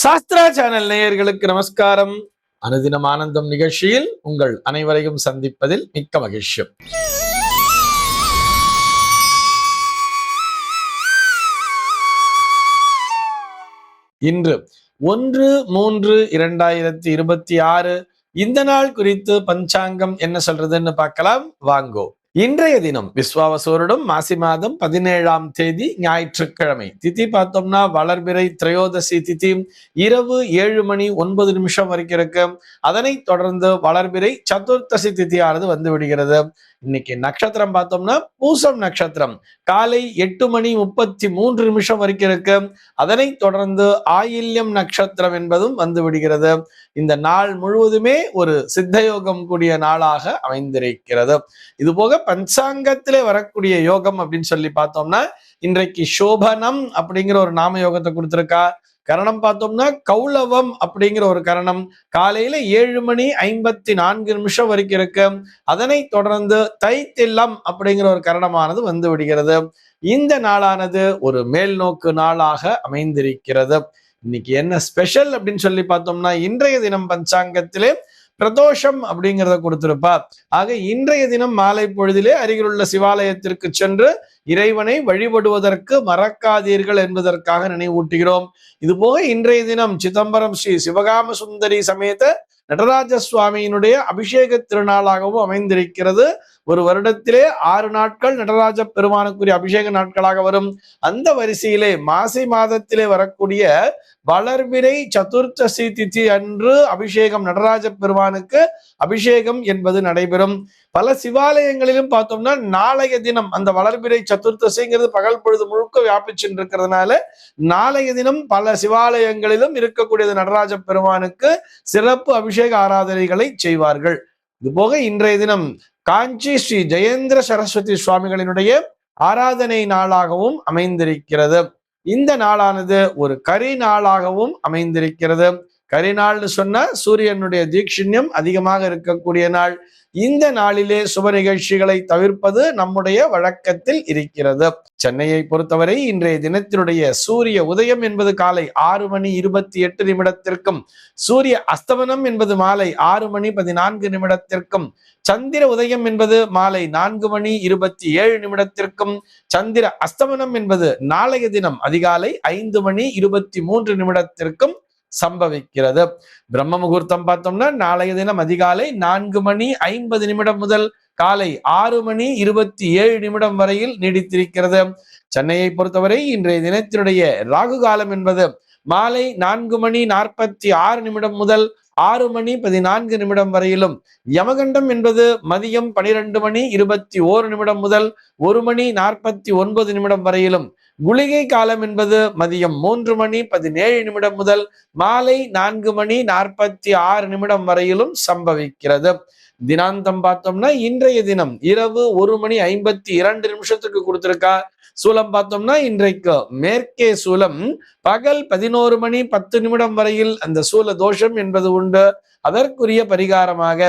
Sastra channel நேயர்களுக்கு நமஸ்காரம். அனுதினம் ஆனந்தம் நிகழ்ச்சியில் உங்கள் அனைவரையும் சந்திப்பதில் மிக்க மகிழ்ச்சி. இன்று 1/3/2026 இந்த நாள் குறித்து பஞ்சாங்கம் என்ன சொல்றதுன்னு பார்க்கலாம் வாங்கோ. இன்றைய தினம் விஸ்வாவசூரிடம் மாசி மாதம் 17ஆம் தேதி ஞாயிற்றுக்கிழமை. திதி பார்த்தோம்னா வளர்பிறை திரையோதசி திதி இரவு 7:09 வரைக்கும் இருக்கு. அதனை தொடர்ந்து வளர்பிறை சதுர்த்தசி திதியானது வந்து விடுகிறது. இன்னைக்கு நட்சத்திரம் பார்த்தோம்னா பூசம் நட்சத்திரம் காலை 8:33 வரைக்கும் இருக்கு. அதனை தொடர்ந்து ஆயில்யம் நட்சத்திரம் என்பதும் வந்து விடுகிறது. இந்த நாள் முழுவதுமே ஒரு சித்தயோகம் கூடிய நாளாக அமைந்திருக்கிறது. இது போக பஞ்சாங்கத்திலே வரக்கூடிய யோகம் அப்படின்னு சொல்லி பார்த்தோம்னா இன்றைக்கு சோபனம் அப்படிங்கிற ஒரு நாம யோகத்தை கொடுத்திருக்கா. கரணம் பார்த்தோம்னா கௌளவம் அப்படிங்கிற ஒரு கரணம் காலையில 7:54 வரைக்கும் இருக்கு. அதனை தொடர்ந்து தைத்தில்லம் அப்படிங்கிற ஒரு கரணமானது வந்து விடுகிறது. இந்த நாளானது ஒரு மேல் நோக்கு நாளாக அமைந்திருக்கிறது. இன்னைக்கு என்ன ஸ்பெஷல் அப்படின்னு சொல்லி பார்த்தோம்னா இன்றைய தினம் பஞ்சாங்கத்திலே பிரதோஷம் அப்படிங்கிறத கொடுத்திருப்பா. ஆக இன்றைய தினம் மாலை பொழுதிலே அருகில் உள்ள சிவாலயத்திற்கு சென்று இறைவனை வழிபடுவதற்கு மறக்காதீர்கள் என்பதற்காக நினைவூட்டுகிறோம். இது போக இன்றைய தினம் சிதம்பரம் ஸ்ரீ சிவகாம சுந்தரி சமேத நடராஜ சுவாமியினுடைய அபிஷேக திருநாளாகவும் அமைந்திருக்கிறது. ஒரு வருடத்திலே 6 நாட்கள் நடராஜ பெருமானுக்குரிய அபிஷேக நாட்களாக வரும். அந்த வரிசையிலே மாசி மாதத்திலே வரக்கூடிய வளர்பிறை சதுர்த்தசி திதி அன்று அபிஷேகம் நடராஜ பெருமானுக்கு அபிஷேகம் என்பது நடைபெறும். பல சிவாலயங்களிலும் பார்த்தோம்னா நாளைய தினம் அந்த வளர்பிறை சதுர்த்தசிங்கிறது பகல் பொழுது முழுக்க வியாபிச்சுட்டு இருக்கிறதுனால நாளைய தினம் பல சிவாலயங்களிலும் இருக்கக்கூடியது நடராஜ பெருமானுக்கு சிறப்பு அபிஷேக ஆராதனைகளை செய்வார்கள். இது போக இன்றைய தினம் காஞ்சி ஸ்ரீ ஜெயேந்திர சரஸ்வதி சுவாமிகளினுடைய ஆராதனை நாளாகவும் அமைந்திருக்கிறது. இந்த நாளானது ஒரு கரி நாளாகவும் அமைந்திருக்கிறது. கரிநாள்னு சொன்னா சூரியனுடைய தீட்சிண்யம் அதிகமாக இருக்கக்கூடிய நாள். இந்த நாளிலே சுப நிகழ்ச்சிகளை தவிர்ப்பது நம்முடைய வழக்கத்தில் இருக்கிறது. சென்னையை பொறுத்தவரை இன்றைய தினத்தினுடைய சூரிய உதயம் என்பது காலை 6:28 சூரிய அஸ்தமனம் என்பது மாலை 6:14 சந்திர உதயம் என்பது மாலை 4:27 சந்திர அஸ்தமனம் என்பது நாளைய தினம் அதிகாலை 5:23 சம்பவிக்கிறது. பிரம்ம முகூர்த்தம் பார்த்தோம்னா நாளைய தினம் அதிகாலை 4:50 முதல் காலை 6:27 வரையில் நீடித்திருக்கிறது. சென்னையை பொறுத்தவரை இன்றைய தினத்தினுடைய ராகு காலம் என்பது மாலை 4:46 முதல் 6:14 வரையிலும், யமகண்டம் என்பது மதியம் 12:21 முதல் 1:49 வரையிலும், குளிகை காலம் என்பது மதியம் 3:17 முதல் மாலை 4:46 வரையிலும் சம்பவிக்கிறது. தினாந்தம் பார்த்தோம்னா இன்றைய தினம் இரவு 1:52 கொடுத்திருக்கா. சூலம் பார்த்தோம்னா இன்றைக்கு மேற்கே சூலம் பகல் 11:10 வரையில் அந்த சூல தோஷம் என்பது உண்டு. அதற்குரிய பரிகாரமாக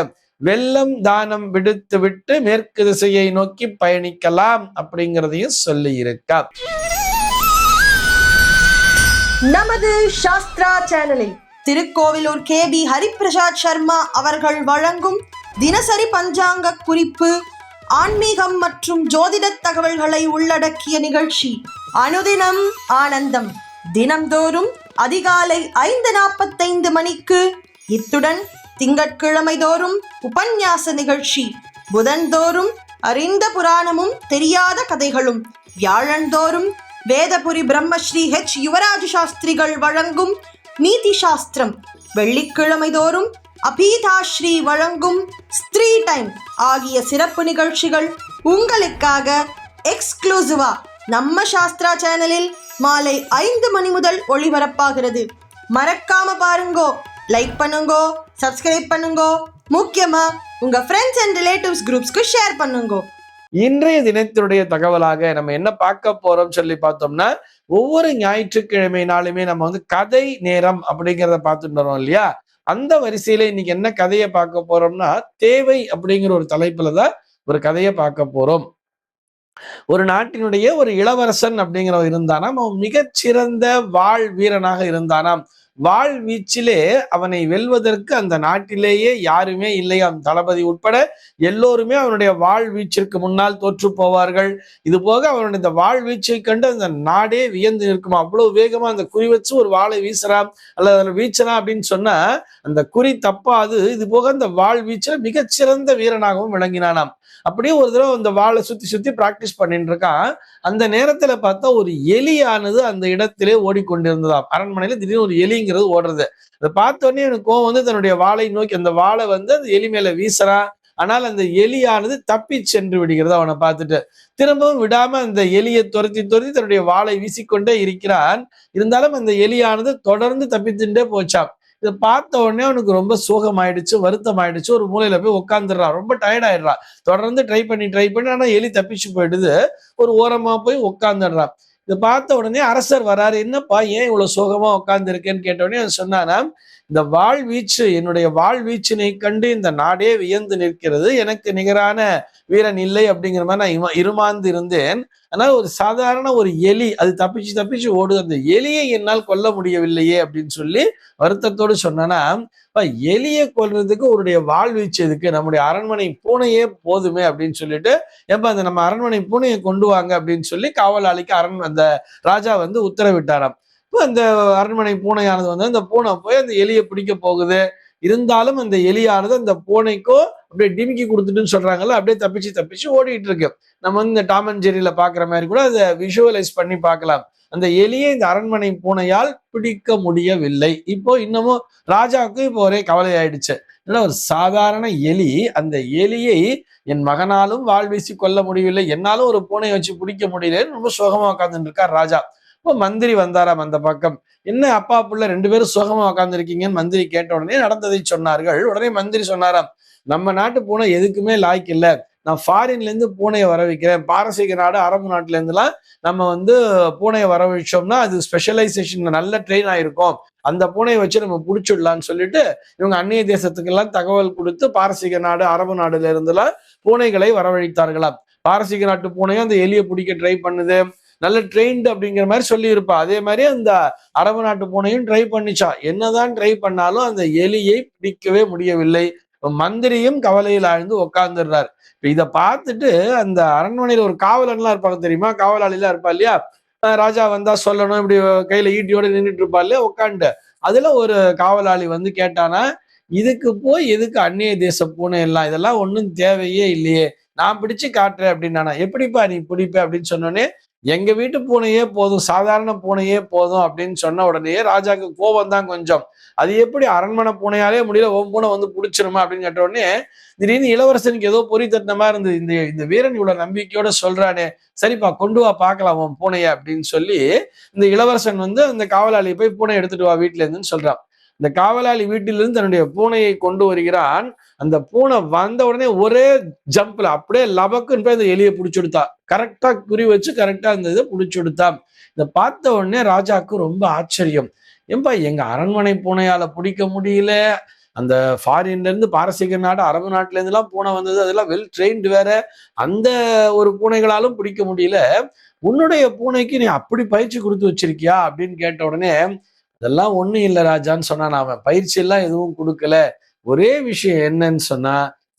வெள்ளம் தானம் விடுத்து விட்டு மேற்கு திசையை நோக்கி பயணிக்கலாம் அப்படிங்கிறதையும் சொல்லி இருக்கா. நமது சாஸ்திரா சேனலில் திருக்கோவிலூர் KB ஹரிபிரசாத் சர்மா அவர்கள் வழங்கும் தினசரி பஞ்சாங்க குறிப்பு, ஆன்மீகம் மற்றும் ஜோதிட தகவல்களை உள்ளடக்கிய நிகழ்ச்சி அனுதினம் ஆனந்தம். தினம்தோறும் அதிகாலை 5:45 மணிக்கு. இத்துடன் திங்கட்கிழமை தோறும் உபன்யாச நிகழ்ச்சி, புதன்தோறும் அறிந்த புராணமும் தெரியாத கதைகளும், வியாழந்தோறும் வேதபுரி பிரம்மஸ்ரீ H யுவராஜ சாஸ்திரிகள் வழங்கும் நீதி சாஸ்திரம், வெள்ளிக்கிழமை தோறும் அபீதாஸ்ரீ வழங்கும் ஸ்திரீ டைம் ஆகிய சிறப்பு நிகழ்ச்சிகள் உங்களுக்காக எக்ஸ்க்ளூசிவா நம்ம சாஸ்திரா சேனலில் மாலை 5 மணி முதல் ஒளிபரப்பாகிறது. மறக்காம பாருங்கோ, லைக் பண்ணுங்கோ, சப்ஸ்கிரைப் பண்ணுங்கோ, முக்கியமா உங்க ஃப்ரெண்ட்ஸ் அண்ட் ரிலேட்டிவ்ஸ் குரூப்ஸ்க்கு ஷேர் பண்ணுங்கோ. இன்றைய தினத்தினுடைய தகவலாக நம்ம என்ன பார்க்க போறோம் சொல்லி பார்த்தோம்னா, ஒவ்வொரு ஞாயிற்றுக்கிழமை நாளுமே நம்ம கதை நேரம் அப்படிங்கிறத பார்த்துட்டு வரோம் இல்லையா. அந்த வரிசையில இன்னைக்கு என்ன கதையை பார்க்க போறோம்னா, தேவை அப்படிங்கிற ஒரு தலைப்புலதான் ஒரு கதையை பார்க்க போறோம். ஒரு நாட்டினுடைய ஒரு இளவரசன் அப்படிங்கிறவன் இருந்தானாம். அவன் மிகச்சிறந்த வாழ் வீரனாக இருந்தானாம். வாழ் வீச்சிலே அவனை வெல்வதற்கு அந்த நாட்டிலேயே யாருமே இல்லையாம். தளபதி உட்பட எல்லோருமே அவனுடைய வாழ் வீச்சிற்கு முன்னால் தோற்று போவார்கள். இது போக அவனுடைய இந்த வாழ் வீச்சை கண்டு அந்த நாடே வியந்து நிற்குமா. அவ்வளவு வேகமா அந்த குறி வச்சு ஒரு வாளை வீசுறான் அல்லது அதில் வீச்சனா அப்படின்னு சொன்னா அந்த குறி தப்பாது. இது போக அந்த வாழ் வீச்சுல மிகச்சிறந்த வீரனாகவும் விளங்கினானாம். அப்படியே ஒரு தடவை அந்த வாளை சுத்தி சுத்தி பிராக்டிஸ் பண்ணிட்டு இருக்கான். அந்த நேரத்துல பார்த்தா ஒரு எலியானது அந்த இடத்திலே ஓடிக்கொண்டிருந்ததாம். அரண்மனையில திடீர்னு ஒரு எலிங்கிறது ஓடுறது. அதை பார்த்த உடனே எனக்கு கோவம் வந்து தன்னுடைய வாளை நோக்கி அந்த வாளை வந்து அந்த எலி மேல வீசுறான். ஆனால் அந்த எலியானது தப்பி சென்று விடுகிறது. அவனை பார்த்துட்டு திரும்பவும் விடாம அந்த எலியை துரத்தி துரத்தி தன்னுடைய வாளை வீசிக்கொண்டே இருக்கிறான். இருந்தாலும் அந்த எலியானது தொடர்ந்து தப்பித்துட்டே போச்சாம். இதை பார்த்த உடனே அவனுக்கு ரொம்ப சோகம் ஆயிடுச்சு, வருத்தம் ஆயிடுச்சு. ஒரு மூலையில போய் உட்காந்துடுறான். ரொம்ப டயர்ட் ஆயிடுறான். தொடர்ந்து ட்ரை பண்ணி ஆனா எலி தப்பிச்சு போயிடுது. ஒரு ஓரமா போய் உட்காந்துடுறான். இதை பார்த்த உடனே அரசர் வராரு. என்னப்பா ஏன் இவ்வளவு சோகமா உட்கார்ந்து இருக்கேன்னு கேட்ட உடனே அவன் சொன்னானா, இந்த வாழ்வீச்சு என்னுடைய வாழ்வீச்சினை கண்டு இந்த நாடே வியந்து நிற்கிறது. எனக்கு நிகரான வீரன் இல்லை அப்படிங்கிற மாதிரி நான் இருமாந்து இருந்தேன். ஆனால் ஒரு சாதாரண ஒரு எலி அது தப்பிச்சு தப்பிச்சு ஓடுது. அந்த எலியை என்னால் கொல்ல முடியவில்லையே அப்படின்னு சொல்லி வருத்தத்தோடு சொன்னா, எலியை கொல்றதுக்கு அவருடைய வாழ்வீச்சு எதுக்கு, நம்முடைய அரண்மனை பூனையே போதுமே அப்படின்னு சொல்லிட்டு, ஏப்பா அந்த நம்ம அரண்மனை பூனையை கொண்டு வாங்க அப்படின்னு சொல்லி காவலாளிக்கு அந்த ராஜா வந்து உத்தரவிட்டாராம். அந்த அரண்மனை பூனையானது வந்து அந்த பூனை போய் அந்த எலியை பிடிக்க போகுது. இருந்தாலும் அந்த எலியானது அந்த பூனைக்கோ அப்படியே டிமிக்கி கொடுத்துட்டுன்னு சொல்றாங்கல்ல, அப்படியே தப்பிச்சு தப்பிச்சு ஓடிட்டு இருக்கு. நம்ம வந்து இந்த டாம் அண்ட் ஜெர்ரியில பாக்குற மாதிரி கூட அதை விஷுவலைஸ் பண்ணி பார்க்கலாம். அந்த எலியை இந்த அரண்மனை பூனையால் பிடிக்க முடியவில்லை. இப்போ இன்னமும் ராஜாவுக்கு இப்போ ஒரே கவலை ஆயிடுச்சு. ஒரு சாதாரண எலி, அந்த எலியை என் மகனாலும் வாழ் வீசி கொள்ள முடியவில்லை, என்னாலும் ஒரு பூனையை வச்சு பிடிக்க முடியலன்னு ரொம்ப சோகமா உட்கார்ந்துட்டு இருக்கார் ராஜா. இப்போ மந்திரி வந்தாராம் அந்த பக்கம். என்ன அப்பா புள்ள ரெண்டு பேரும் சோகமா உட்கார்ந்து இருக்கீங்கன்னு மந்திரி கேட்ட உடனே நடந்ததை சொன்னார்கள். உடனே மந்திரி சொன்னாராம், நம்ம நாட்டு பூனை எதுக்குமே லாய்க்கு இல்ல, நான் ஃபாரின்ல இருந்து பூனையை வர வைக்கிறேன். பாரசீக நாடு, அரபு நாட்டுல இருந்துலாம் நம்ம வந்து பூனையை வர வச்சோம்னா அது ஸ்பெஷலைசேஷன் நல்ல ட்ரெயின் ஆயிருக்கும், அந்த பூனையை வச்சு நம்ம பிடிச்சிடலான்னு சொல்லிட்டு இவங்க அந்நிய தேசத்துக்கு எல்லாம் தகவல் கொடுத்து பாரசீக நாடு, அரபு நாடுல இருந்துலாம் பூனைகளை வரவழைத்தார்களாம். பாரசீக நாட்டு பூனையும் அந்த எலியை பிடிக்க ட்ரை பண்ணுது, நல்ல ட்ரெயின்டு அப்படிங்கிற மாதிரி சொல்லி இருப்பா. அதே மாதிரி அந்த அரபு நாட்டு பூனையும் ட்ரை பண்ணிச்சா. என்னதான் ட்ரை பண்ணாலும் அந்த எலியை பிடிக்கவே முடியவில்லை. மந்திரியும் கவலையில் ஆழ்ந்து உட்கார்ந்துடுறார். இப்ப இதை பார்த்துட்டு அந்த அரண்மனையில ஒரு காவலன்லாம் இருப்பாங்க தெரியுமா, காவலாளி எல்லாம் இருப்பா இல்லையா, ராஜா வந்தா சொல்லணும், இப்படி கையில ஈட்டியோட நின்றுட்டு இருப்பா இல்லையா உட்காந்து. அதுல ஒரு காவலாளி வந்து கேட்டானா, இதுக்கு போய் எதுக்கு அந்நிய தேச பூனை எல்லாம், இதெல்லாம் ஒன்றும் தேவையே இல்லையே, நான் பிடிச்சு காட்டுறேன் அப்படின்னா. எப்படிப்பா நீ பிடிப்ப அப்படின்னு சொன்னோடனே, எங்க வீட்டு பூனையே போதும், சாதாரண பூனையே போதும் அப்படின்னு சொன்ன உடனே ராஜாக்கு கோபம் தான் கொஞ்சம். அது எப்படி அரண்மனை பூனையாலே முடியல, உன் பூனை வந்து பிடிச்சிருமா அப்படின்னு கேட்ட உடனே திடீர்னு இளவரசனுக்கு ஏதோ பொறி தட்டின மாதிரி இருந்தது. இந்த வீரன் இவ்வளவு நம்பிக்கையோட சொல்றானே, சரிப்பா கொண்டு வா பார்க்கலாம் உன் பூனைய அப்படின்னு சொல்லி இந்த இளவரசன் வந்து அந்த காவலாளியை போய் பூனை எடுத்துட்டு வா வீட்டுல இருந்துன்னு சொல்றான். இந்த காவலாளி வீட்டிலிருந்து தன்னுடைய பூனையை கொண்டு வருகிறான். அந்த பூனை வந்த உடனே ஒரே ஜம்ப்ல அப்படியே லபக்குன்னு போய் அந்த எலியை பிடிச்சுடுத்தா. கரெக்டா குறி வச்சு கரெக்டா அந்த இதை பிடிச்சுடுத்தா. இதை பார்த்த உடனே ராஜாவுக்கு ரொம்ப ஆச்சரியம். ஏன்பா எங்க அரண்மனை பூனையால பிடிக்க முடியல, அந்த ஃபாரின்ல இருந்து பாரசீக நாடு, அரபு நாட்டுல இருந்து எல்லாம் பூனை வந்தது, அதெல்லாம் வெல் ட்ரெயின்டு வேற, அந்த ஒரு பூனைகளாலும் பிடிக்க முடியல, உன்னுடைய பூனைக்கு நீ அப்படி பயிற்சி கொடுத்து வச்சிருக்கியா அப்படின்னு கேட்ட உடனே, அதெல்லாம் ஒண்ணும் இல்லை ராஜான்னு சொன்னான். அவன் பயிற்சி எல்லாம் எதுவும் கொடுக்கல, ஒரே விஷயம் என்னன்னு சொன்னா,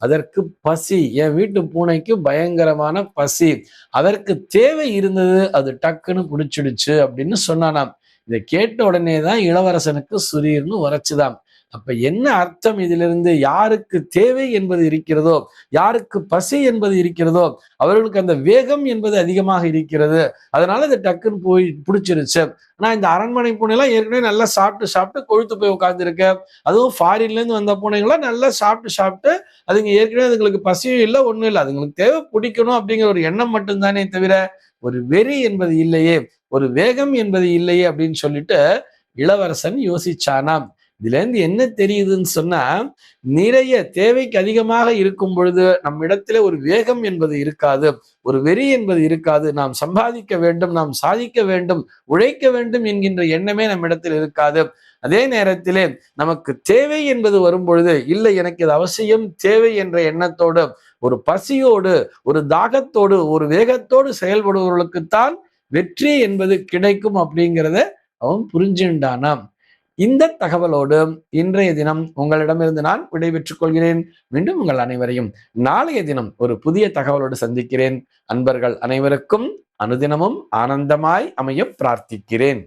அதற்கு பசி, என் வீட்டு பூனைக்கு பயங்கரமான பசி, அதற்கு தேவை இருந்தது, அது டக்குன்னு பிடிச்சிடுச்சு அப்படின்னு சொன்னானாம். இதை கேட்ட உடனே தான் இளவரசனுக்கு சுரீர்னு உரைச்சுதான். அப்ப என்ன அர்த்தம் இதிலிருந்து, யாருக்கு தேவை என்பது இருக்கிறதோ, யாருக்கு பசி என்பது இருக்கிறதோ, அவர்களுக்கு அந்த வேகம் என்பது அதிகமாக இருக்கிறது. அதனால இது டக்குன்னு போய் பிடிச்சிருச்சு. ஆனா இந்த அரண்மனை பூனைலாம் ஏற்கனவே நல்லா சாப்பிட்டு சாப்பிட்டு கொழுத்து போய் உட்காந்துருக்கு. அதுவும் ஃபாரின்ல இருந்து வந்த பூனைகள்லாம் நல்லா சாப்பிட்டு சாப்பிட்டு அதுங்க ஏற்கனவே அதுங்களுக்கு பசியும் இல்லை, ஒண்ணும் இல்லை, அதுங்களுக்கு தேவை பிடிக்கணும் அப்படிங்கிற ஒரு எண்ணம் மட்டும்தானே தவிர ஒரு வெறி என்பது இல்லையே, ஒரு வேகம் என்பது இல்லையே அப்படின்னு சொல்லிட்டு இளவரசன் யோசிச்சானாம். இதுல இருந்து என்ன தெரியுதுன்னு சொன்னா, நிறைய தேவைக்கு அதிகமாக இருக்கும் பொழுது நம் இடத்துல ஒரு வேகம் என்பது இருக்காது, ஒரு வெறி என்பது இருக்காது. நாம் சம்பாதிக்க வேண்டும், நாம் சாதிக்க வேண்டும், உழைக்க வேண்டும் என்கின்ற எண்ணமே நம் இடத்தில் இருக்காது. அதே நேரத்திலே நமக்கு தேவை என்பது வரும் பொழுது, இல்லை எனக்கு இது அவசியம் தேவை என்ற எண்ணத்தோடு, ஒரு பசியோடு, ஒரு தாகத்தோடு, ஒரு வேகத்தோடு செயல்படுபவர்களுக்குத்தான் வெற்றி என்பது கிடைக்கும் அப்படிங்கிறத அவன் புரிஞ்சுண்டானாம். இந்த தகவலோடு இன்றைய தினம் உங்களிடமிருந்து நான் விடைபெற்றுக் கொள்கிறேன். மீண்டும் உங்கள் அனைவரையும் நாளைய தினம் ஒரு புதிய தகவலோடு சந்திக்கிறேன். அன்பர்கள் அனைவருக்கும் அனுதினமும் ஆனந்தமாய் அமைய பிரார்த்திக்கிறேன்.